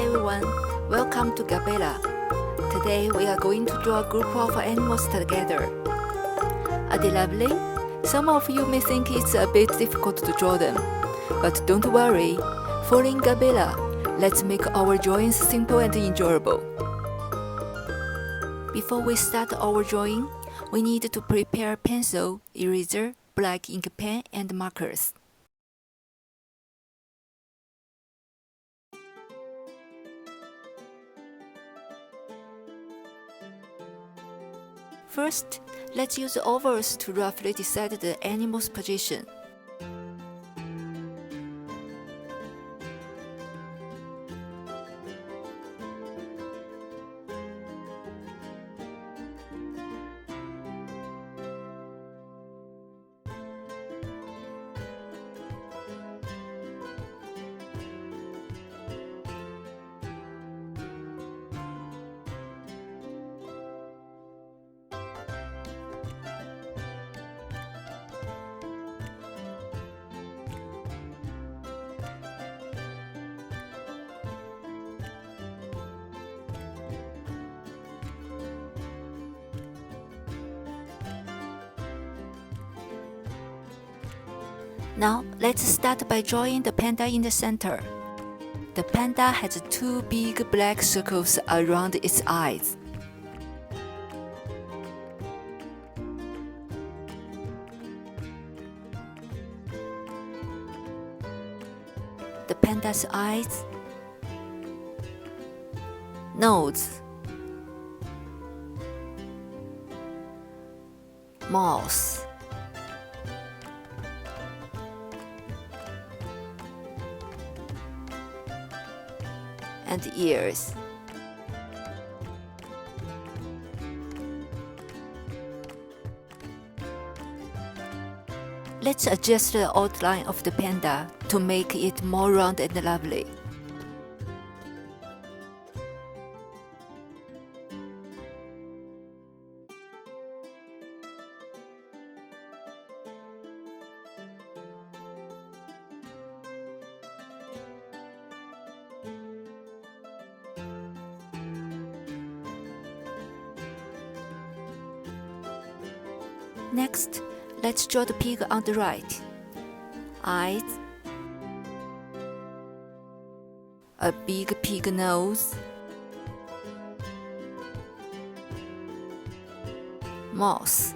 everyone, welcome to Gabella. Today we are going to draw a group of animals together. Are they lovely? Some of you may think it's a bit difficult to draw them, but don't worry. Following Gabella, let's make our drawings simple and enjoyable. Before we start our drawing, we need to prepare pencil, eraser, black ink pen, and markers. First, let's use ovals to roughly decide the animal's position. Now, let's start by drawing the panda in the center. The panda has two big black circles around its eyes. The panda's eyes, nose, mouth, and ears. Let's adjust the outline of the panda to make it more round and lovely. Next, let's draw the pig on the right. Eyes, a big pig nose, mouth,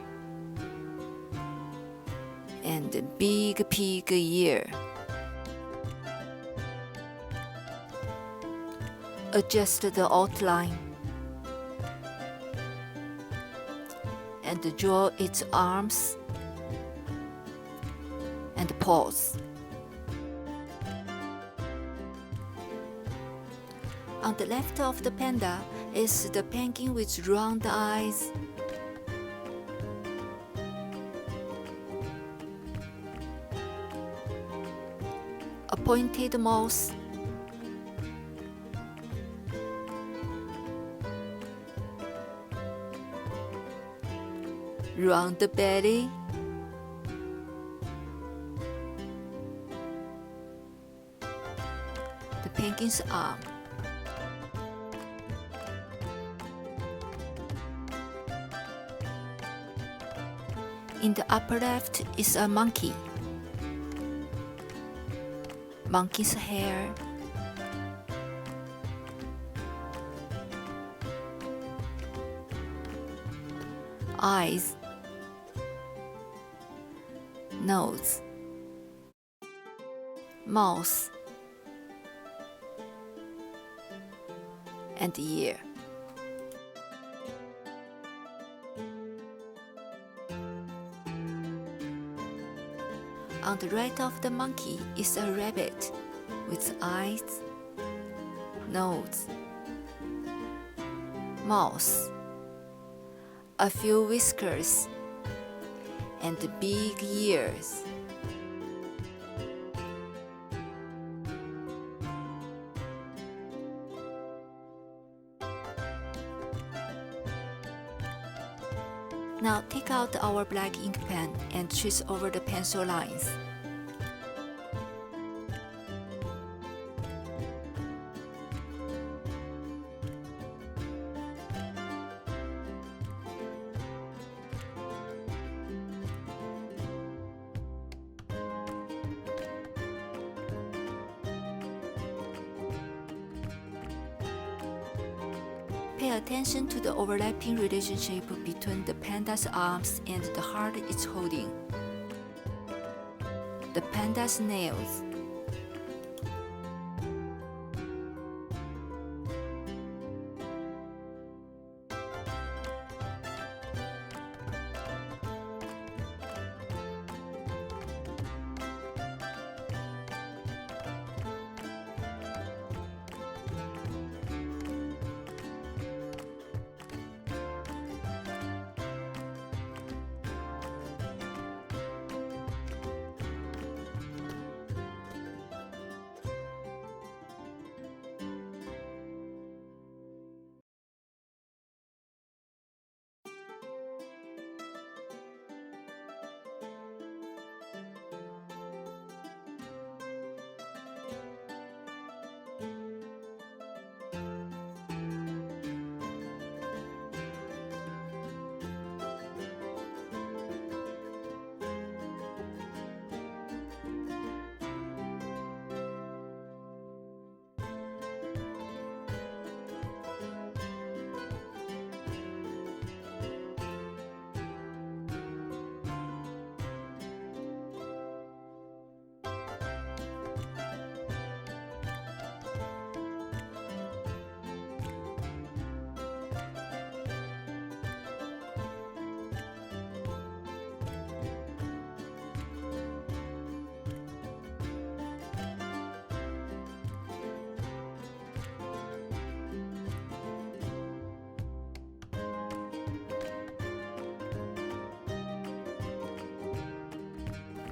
and a big pig ear. Adjust the outline and draw its arms and paws. On the left of the panda is the penguin with round eyes, a pointed mouth, round belly, the penguin's arm. In the upper left is a monkey. Monkey's hair, eyes, nose, mouth, and ear. On the right of the monkey is a rabbit with eyes, nose, mouth, a few whiskers, and big ears. Now take out our black ink pen and trace over the pencil lines. Pay attention to the overlapping relationship between the panda's arms and the heart it's holding. The panda's nails.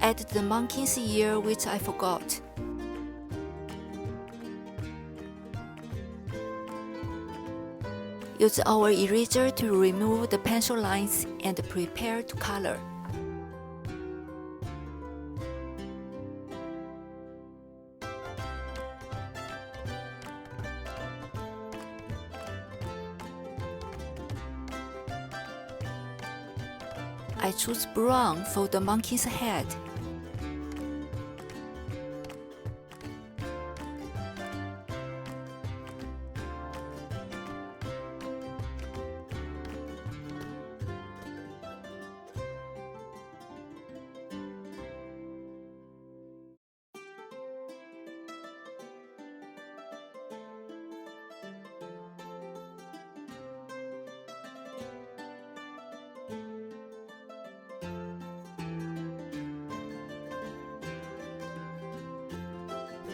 Add the monkey's ear, which I forgot. Use our eraser to remove the pencil lines and prepare to color. I choose brown for the monkey's head.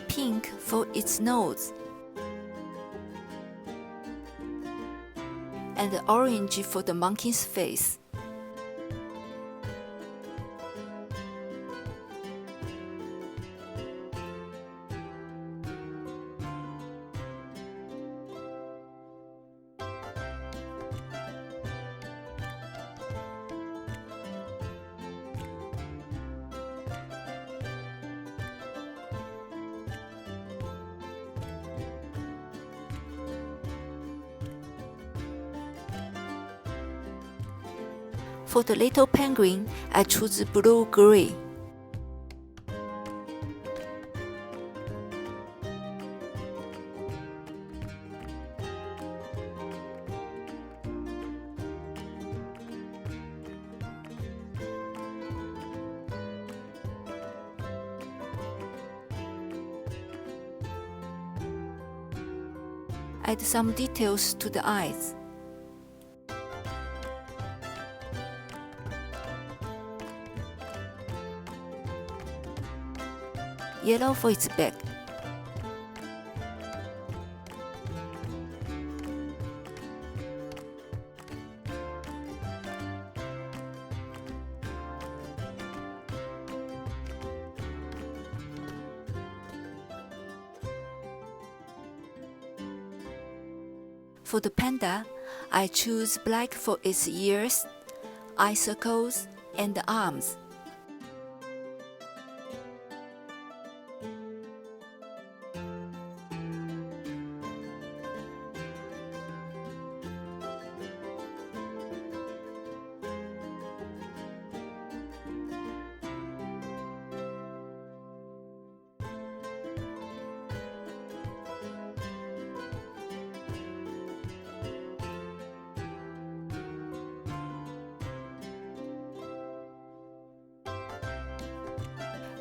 Pink for its nose, and orange for the monkey's face. For the little penguin, I choose blue-gray. Add some details to the eyes. Yellow for its back. For the panda, I choose black for its ears, eye circles, and the arms.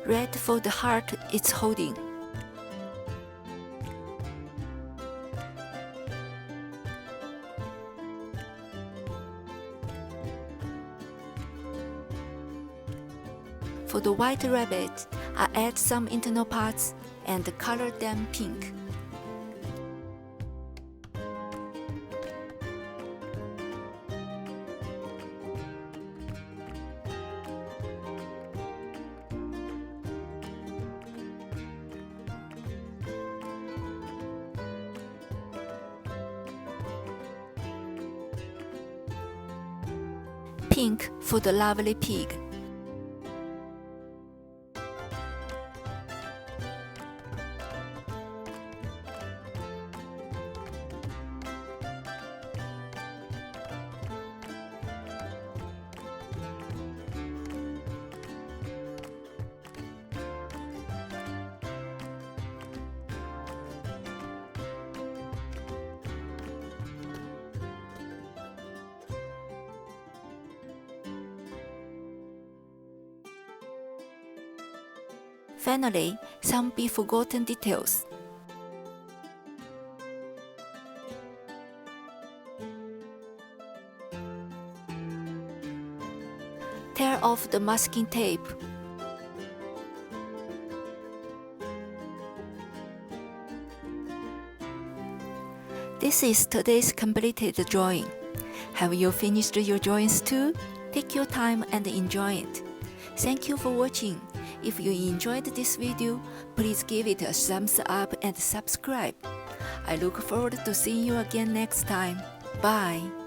Red for the heart it's holding. For the white rabbit, I add some internal parts and color them pink. Pink for the lovely pig. Finally, some be-forgotten details. Tear off the masking tape. This is today's completed drawing. Have you finished your drawings too? Take your time and enjoy it. Thank you for watching. If you enjoyed this video, please give it a thumbs up and subscribe. I look forward to seeing you again next time. Bye.